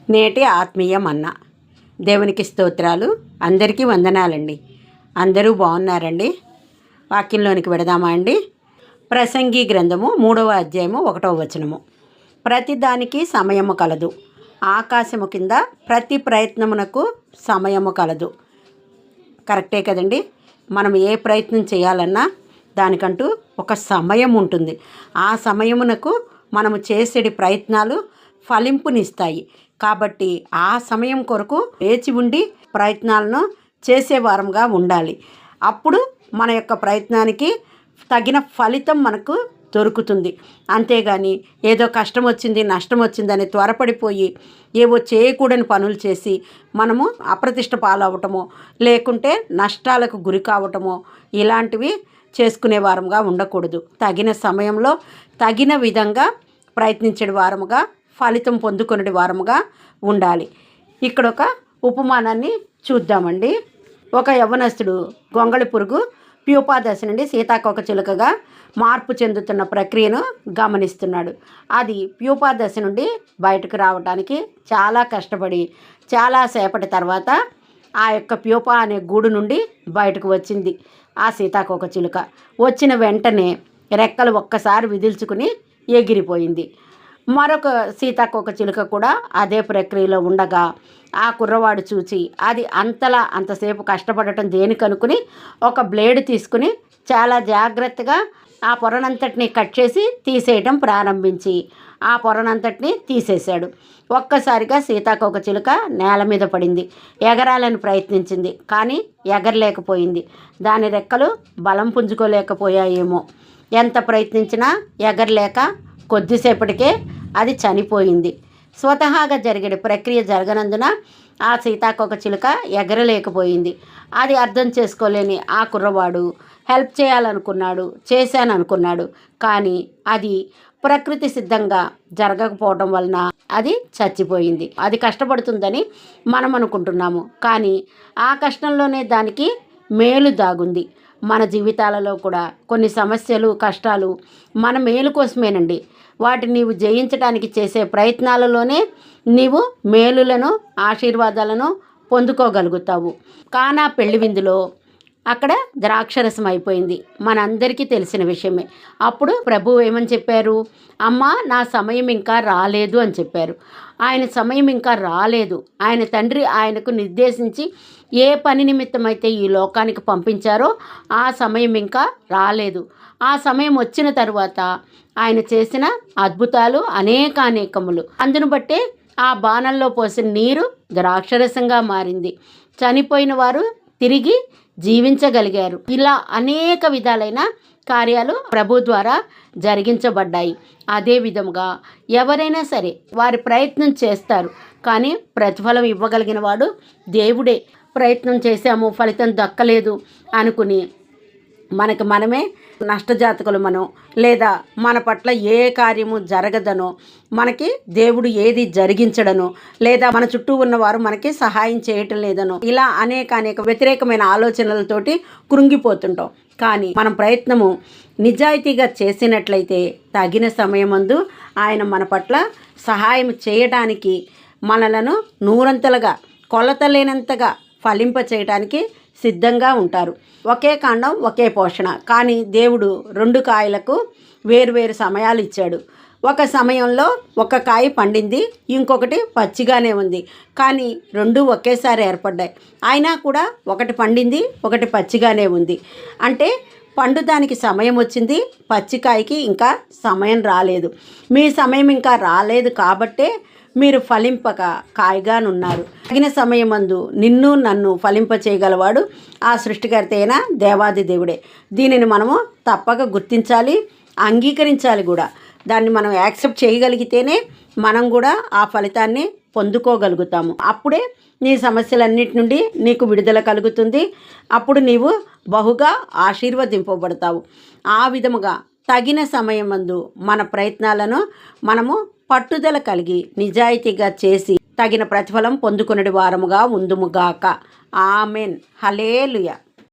నేటి ఆత్మీయ మన్నా. దేవునికి స్తోత్రాలు. అందరికీ వందనాలండి. అందరూ బాగున్నారండి. వాక్యంలోనికి వెడదామా అండి. ప్రసంగి గ్రంథము 3వ అధ్యాయము 1వ వచనము. ప్రతి దానికి సమయము కలదు, ఆకాశము కింద ప్రతి ప్రయత్నమునకు సమయము కలదు. కరెక్టే కదండి. మనం ఏ ప్రయత్నం చేయాలన్నా దానికంటూ ఒక సమయం ఉంటుంది. ఆ సమయమునకు మనము చేసేటి ప్రయత్నాలు ఫలింపునిస్తాయి. కాబట్టి ఆ సమయం కొరకు వేచి ఉండి ప్రయత్నాలను చేసేవారంగా ఉండాలి. అప్పుడు మన యొక్క ప్రయత్నానికి తగిన ఫలితం మనకు దొరుకుతుంది. అంతేగాని ఏదో కష్టం వచ్చింది, నష్టం వచ్చిందని త్వరపడిపోయి ఏవో చేయకూడని పనులు చేసి మనము అప్రతిష్ట పాలవటమో లేకుంటే నష్టాలకు గురి కావటమో ఇలాంటివి చేసుకునే వారంగా ఉండకూడదు. తగిన సమయంలో తగిన విధంగా ప్రయత్నించే వారముగా, ఫలితం పొందుకునే వారముగా ఉండాలి. ఇక్కడ ఒక ఉపమానాన్ని చూద్దామండి. ఒక యవ్వనస్తుడు గొంగళి పురుగు ప్యూపా దశ నుండి సీతాకోక చిలుకగా మార్పు చెందుతున్న ప్రక్రియను గమనిస్తున్నాడు. అది ప్యూపా దశ నుండి బయటకు రావడానికి చాలా కష్టపడి చాలాసేపటి తర్వాత ఆ యొక్క ప్యూపా అనే గూడు నుండి బయటకు వచ్చింది ఆ సీతాకోక చిలుక. వచ్చిన వెంటనే రెక్కలు ఒక్కసారి విదిల్చుకుని ఎగిరిపోయింది. మరొక సీతాకోక చిలుక కూడా అదే ప్రక్రియలో ఉండగా ఆ కుర్రవాడు చూచి అది అంతసేపు కష్టపడటం దేనికనుకుని ఒక బ్లేడ్ తీసుకుని చాలా జాగ్రత్తగా ఆ పొరనంతటిని కట్ చేసి తీసేయటం ప్రారంభించి ఆ పొరనంతటిని తీసేశాడు. ఒక్కసారిగా సీతాకోక చిలుక నేల మీద పడింది. ఎగరాలని ప్రయత్నించింది, కానీ ఎగరలేకపోయింది. దాని రెక్కలు బలం పుంజుకోలేకపోయాయేమో. ఎంత ప్రయత్నించినా ఎగరలేక కొద్దిసేపటికే అది చనిపోయింది. స్వతహాగా జరిగే ప్రక్రియ జరగనందున ఆ సీతాకోక చిలుక ఎగరలేకపోయింది. అది అర్థం చేసుకోలేని ఆ కుర్రవాడు హెల్ప్ చేయాలనుకున్నాడు, చేశాననుకున్నాడు. కానీ అది ప్రకృతి సిద్ధంగా జరగకపోవడం వలన అది చచ్చిపోయింది. అది కష్టపడుతుందని మనం అనుకుంటున్నాము, కానీ ఆ కష్టంలోనే దానికి మేలు దాగుంది. మన జీవితాలలో కూడా కొన్ని సమస్యలు, కష్టాలు మన మేలు కోసమేనండి. వాటిని నీవు జయించడానికి చేసే ప్రయత్నాలలోనే నీవు మేలులను, ఆశీర్వాదాలను పొందుకోగలుగుతావు. కానా పెళ్లి విందులో అక్కడ ద్రాక్షరసం అయిపోయింది, మనందరికీ తెలిసిన విషయమే. అప్పుడు ప్రభువు ఏమని చెప్పారు? అమ్మా, నా సమయం ఇంకా రాలేదు అని చెప్పారు. ఆయన సమయం ఇంకా రాలేదు. ఆయన తండ్రి ఆయనకు నిర్దేశించి ఏ పని నిమిత్తమైతే ఈ లోకానికి పంపించారో ఆ సమయం ఇంకా రాలేదు. ఆ సమయం వచ్చిన తరువాత ఆయన చేసిన అద్భుతాలు అనేకములు. అందును బట్టే ఆ బాణంలో పోసిన నీరు ద్రాక్షరసంగా మారింది. చనిపోయిన వారు తిరిగి జీవించగలిగారు. ఇలా అనేక విధాలైన కార్యాలు ప్రభు ద్వారా జరిగించబడ్డాయి. అదే విధముగా ఎవరైనా సరే వారి ప్రయత్నం చేస్తారు, కానీ ప్రతిఫలం ఇవ్వగలిగిన వాడు దేవుడే. ప్రయత్నం చేశాము, ఫలితం దక్కలేదు అనుకుని మనమే నష్టజాతకులు మనం, లేదా మన పట్ల ఏ కార్యము జరగదనో, మనకి దేవుడు ఏది జరిగించడనో, లేదా మన చుట్టూ ఉన్నవారు మనకి సహాయం చేయటం లేదనో, ఇలా అనేక వ్యతిరేకమైన ఆలోచనలతోటి కృంగిపోతుంటాం. కానీ మనం ప్రయత్నము నిజాయితీగా చేసినట్లయితే తగిన సమయమందు ఆయన మన పట్ల సహాయం చేయడానికి, మనలను నూరంతలుగా కొలతలేనంతగా ఫలింప చేయడానికి సిద్ధంగా ఉంటారు. ఒకే కాండం ఒకే పోషణ, కానీ దేవుడు 2 కాయలకు వేరువేరు సమయాలు ఇచ్చాడు. ఒక సమయంలో ఒక కాయ పండింది, ఇంకొకటి పచ్చిగానే ఉంది. కానీ 2 ఒకేసారి ఏర్పడ్డాయి. అయినా కూడా ఒకటి పండింది, ఒకటి పచ్చిగానే ఉంది. అంటే పండుదానికి సమయం వచ్చింది, పచ్చికాయకి ఇంకా సమయం రాలేదు. మీ సమయం ఇంకా రాలేదు కాబట్టే మీరు ఫలింపక కాయగానున్నారు. తగిన సమయమందు నిన్ను నన్ను ఫలింప చేయగలవాడు ఆ సృష్టికర్త అయిన దేవాది దేవుడే. దీనిని మనము తప్పక గుర్తించాలి, అంగీకరించాలి కూడా. దాన్ని మనం యాక్సెప్ట్ చేయగలిగితేనే మనం కూడా ఆ ఫలితాన్ని పొందుకోగలుగుతాము. అప్పుడే నీ సమస్యలన్నిటి నుండి నీకు విడుదల కలుగుతుంది. అప్పుడు నీవు బహుగా ఆశీర్వదింపబడతావు. ఆ విధముగా తగిన సమయమందు మన ప్రయత్నాలను మనము పట్టుదల కలిగి నిజాయితీగా చేసి తగిన ప్రతిఫలం పొందుకునే వారముగా ఉందుముగాక. ఆమెన్. హల్లెలూయా.